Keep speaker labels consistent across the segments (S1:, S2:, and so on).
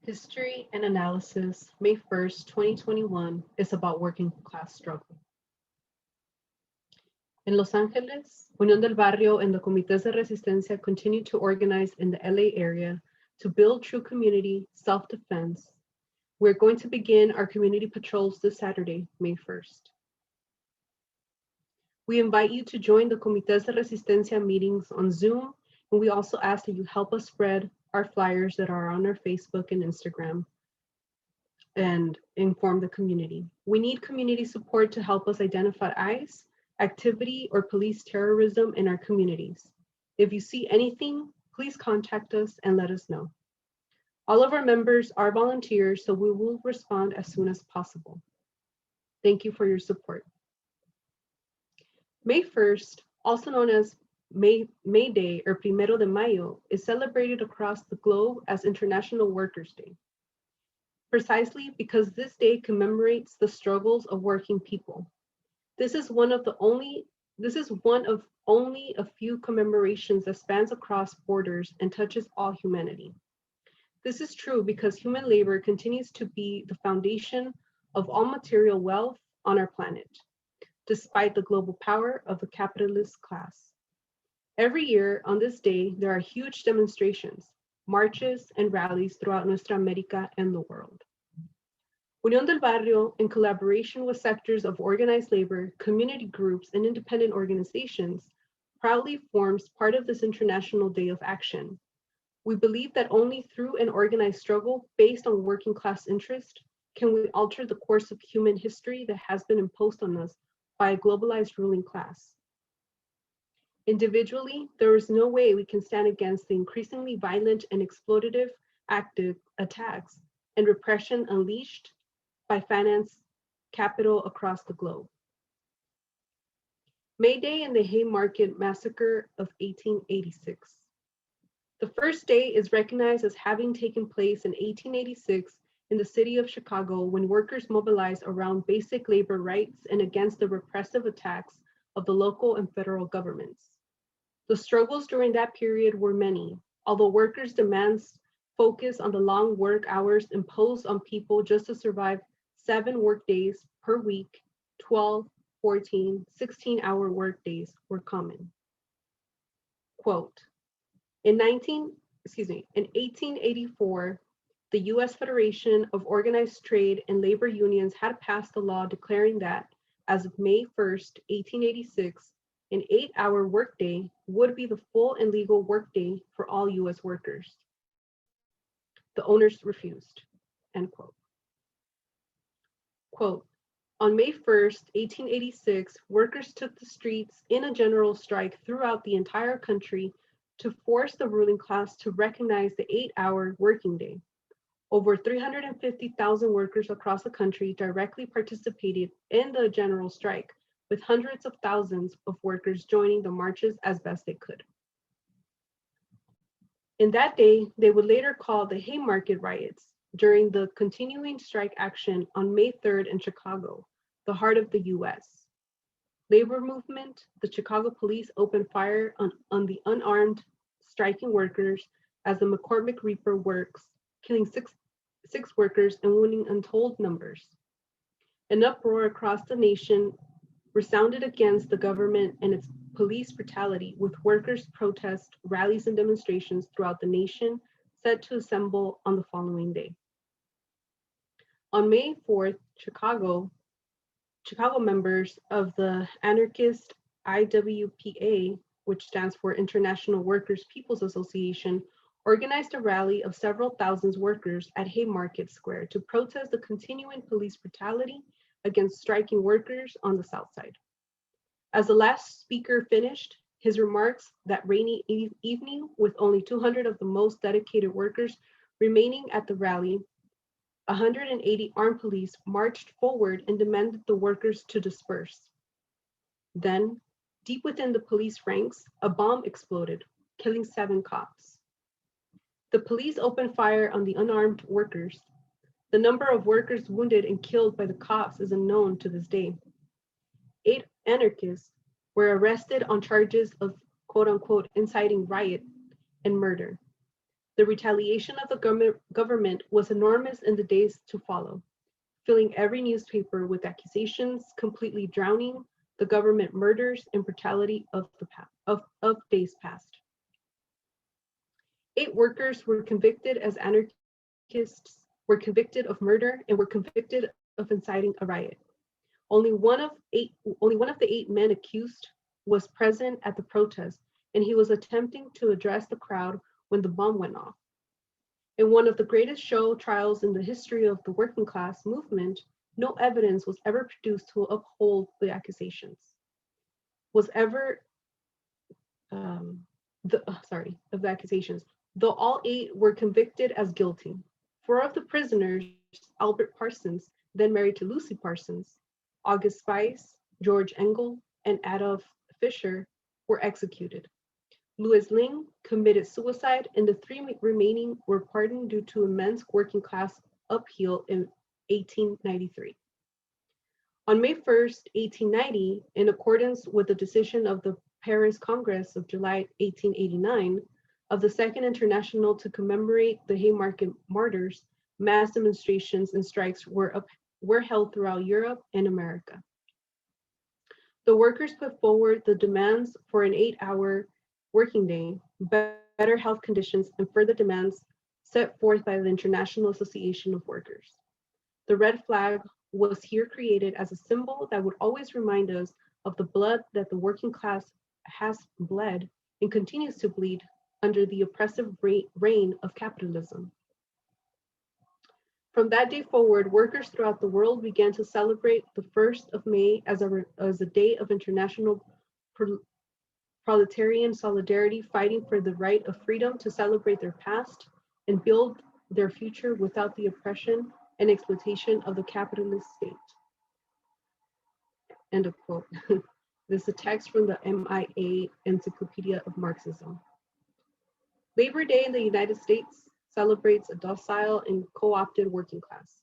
S1: History and Analysis, May 1st, 2021, is about working class struggle. In Los Angeles, Unión del Barrio and the Comités de Resistencia continue to organize in the LA area to build true community self-defense. We're going to begin our community patrols this Saturday, May 1st. We invite you to join the Comités de Resistencia meetings on Zoom, and we also ask that you help us spread our flyers that are on our Facebook and Instagram and inform the community. We need community support to help us identify ICE, activity, or police terrorism in our communities. If you see anything, please contact us and let us know. All of our members are volunteers, so we will respond as soon as possible. Thank you for your support. May 1st, also known as May Day or Primero de Mayo, is celebrated across the globe as International Workers' Day, precisely because this day commemorates the struggles of working people. This is one of only a few commemorations that spans across borders and touches all humanity. This is true because human labor continues to be the foundation of all material wealth on our planet, despite the global power of the capitalist class. Every year on this day, there are huge demonstrations, marches, and rallies throughout Nuestra America and the world. Unión del Barrio, in collaboration with sectors of organized labor, community groups, and independent organizations, proudly forms part of this International Day of Action. We believe that only through an organized struggle based on working class interest can we alter the course of human history that has been imposed on us by a globalized ruling class. Individually, there is no way we can stand against the increasingly violent and exploitative active attacks and repression unleashed by finance capital across the globe. May Day and the Haymarket Massacre of 1886. The first day is recognized as having taken place in 1886 in the city of Chicago when workers mobilized around basic labor rights and against the repressive attacks of the local and federal governments. The struggles during that period were many, although workers' demands focus on the long work hours imposed on people just to survive 7 work days per week, 12, 14, 16-hour work days were common. Quote, in 1884, the US Federation of Organized Trade and Labor Unions had passed a law declaring that as of May 1st, 1886, an 8-hour workday would be the full and legal workday for all US workers. The owners refused, end quote. Quote, on May 1st, 1886, workers took the streets in a general strike throughout the entire country to force the ruling class to recognize the 8-hour working day. Over 350,000 workers across the country directly participated in the general strike, with hundreds of thousands of workers joining the marches as best they could. In that day, they would later call the Haymarket riots during the continuing strike action on May 3rd in Chicago, the heart of the US. Labor movement, the Chicago police opened fire on the unarmed striking workers as the McCormick Reaper works, killing six workers and wounding untold numbers. An uproar across the nation resounded against the government and its police brutality, with workers' protest rallies and demonstrations throughout the nation set to assemble on the following day. On May 4th, Chicago members of the anarchist IWPA, which stands for International Workers' People's Association, organized a rally of several thousand workers at Haymarket Square to protest the continuing police brutality against striking workers on the South Side. As the last speaker finished his remarks that rainy evening, with only 200 of the most dedicated workers remaining at the rally, 180 armed police marched forward and demanded the workers to disperse. Then, deep within the police ranks, a bomb exploded, killing 7 cops. The police opened fire on the unarmed workers. The number of workers wounded and killed by the cops is unknown to this day. 8 anarchists were arrested on charges of quote unquote inciting riot and murder. The retaliation of the government was enormous in the days to follow, filling every newspaper with accusations, completely drowning the government murders and brutality of days past. 8 workers were convicted as anarchists, were convicted of murder, and were convicted of inciting a riot. Only one of the 8 men accused was present at the protest, and he was attempting to address the crowd when the bomb went off. In one of the greatest show trials in the history of the working class movement, no evidence was ever produced to uphold the accusations. Of the accusations, though all 8 were convicted as guilty. 4 of the prisoners, Albert Parsons, then married to Lucy Parsons, August Spice, George Engel, and Adolf Fischer, were executed. Louis Ling committed suicide, and the 3 remaining were pardoned due to immense working class upheaval in 1893. On May 1st, 1890, in accordance with the decision of the Paris Congress of July 1889 of the Second International to commemorate the Haymarket martyrs, mass demonstrations and strikes were held throughout Europe and America. The workers put forward the demands for an 8-hour working day, better health conditions, and further demands set forth by the International Association of Workers. The red flag was here created as a symbol that would always remind us of the blood that the working class has bled and continues to bleed under the oppressive reign of capitalism. From that day forward, workers throughout the world began to celebrate the 1st of May as a day of international proletarian solidarity, fighting for the right of freedom to celebrate their past and build their future without the oppression and exploitation of the capitalist state. End of quote. This is a text from the MIA Encyclopedia of Marxism. Labor Day in the United States celebrates a docile and co-opted working class.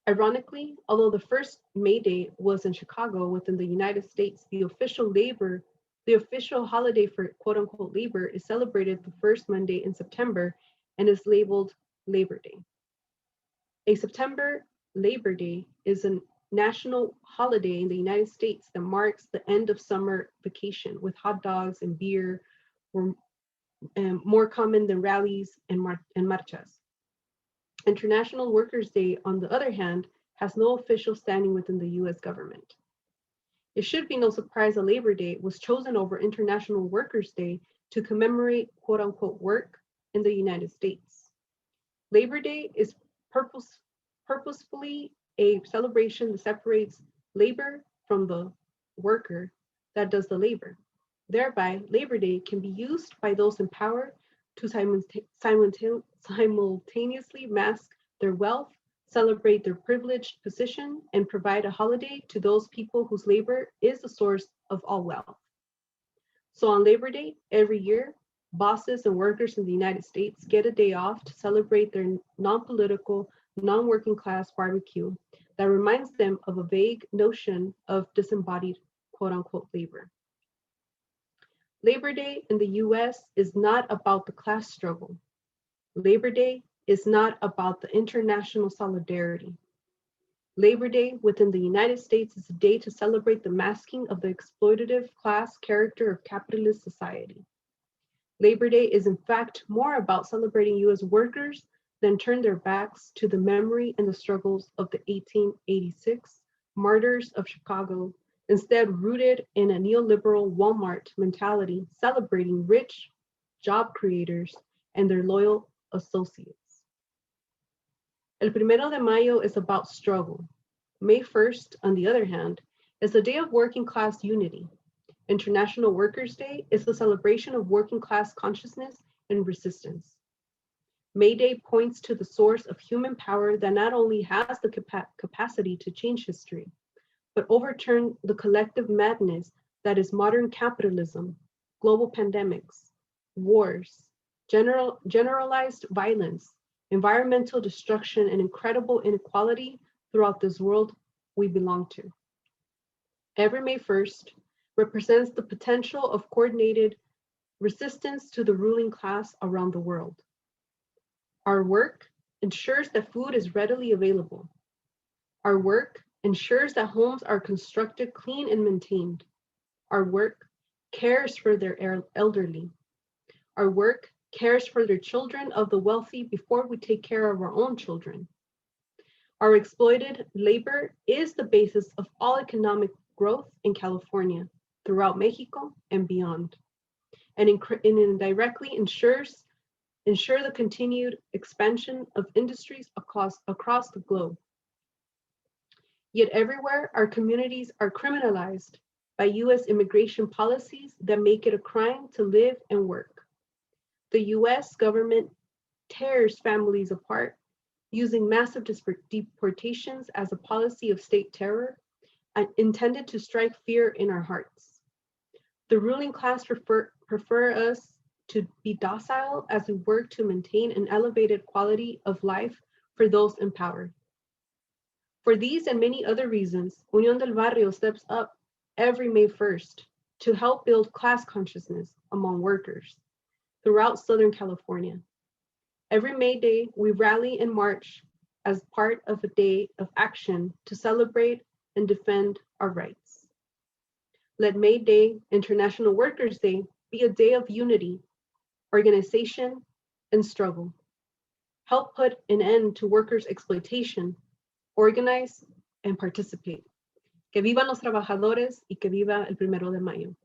S1: Ironically, although the first May Day was in Chicago within the United States, the official holiday for quote unquote labor is celebrated the first Monday in September and is labeled Labor Day. A September Labor Day is a national holiday in the United States that marks the end of summer vacation, with hot dogs and beer more common than rallies and marchas. International Workers' Day, on the other hand, has no official standing within the US government. It should be no surprise that Labor Day was chosen over International Workers' Day to commemorate quote unquote work in the United States. Labor Day is purposefully a celebration that separates labor from the worker that does the labor. Thereby, Labor Day can be used by those in power to simultaneously mask their wealth, celebrate their privileged position, and provide a holiday to those people whose labor is the source of all wealth. So on Labor Day, every year, bosses and workers in the United States get a day off to celebrate their non-political, non-working class barbecue that reminds them of a vague notion of disembodied quote-unquote labor. Labor Day in the US is not about the class struggle. Labor Day is not about the international solidarity. Labor Day within the United States is a day to celebrate the masking of the exploitative class character of capitalist society. Labor Day is in fact more about celebrating US workers than turn their backs to the memory and the struggles of the 1886 martyrs of Chicago, instead rooted in a neoliberal Walmart mentality, celebrating rich job creators and their loyal associates. El Primero de Mayo is about struggle. May 1st, on the other hand, is a day of working class unity. International Workers' Day is the celebration of working class consciousness and resistance. May Day points to the source of human power that not only has the capacity to change history, but overturn the collective madness that is modern capitalism, global pandemics, wars, generalized violence, environmental destruction, and incredible inequality throughout this world we belong to. Every May 1st represents the potential of coordinated resistance to the ruling class around the world. Our work ensures that food is readily available. Our work ensures that homes are constructed clean and maintained. Our work cares for their elderly. Our work cares for the children of the wealthy before we take care of our own children. Our exploited labor is the basis of all economic growth in California, throughout Mexico and beyond, and indirectly ensure the continued expansion of industries across the globe. Yet everywhere, our communities are criminalized by US immigration policies that make it a crime to live and work. The US government tears families apart, using massive deportations as a policy of state terror intended to strike fear in our hearts. The ruling class prefer us to be docile as we work to maintain an elevated quality of life for those in power. For these and many other reasons, Unión del Barrio steps up every May 1st to help build class consciousness among workers throughout Southern California. Every May Day, we rally and march as part of a day of action to celebrate and defend our rights. Let May Day, International Workers' Day, be a day of unity, organization, and struggle. Help put an end to workers' exploitation, organize, and participate. Que vivan los trabajadores y que viva el 1 de mayo.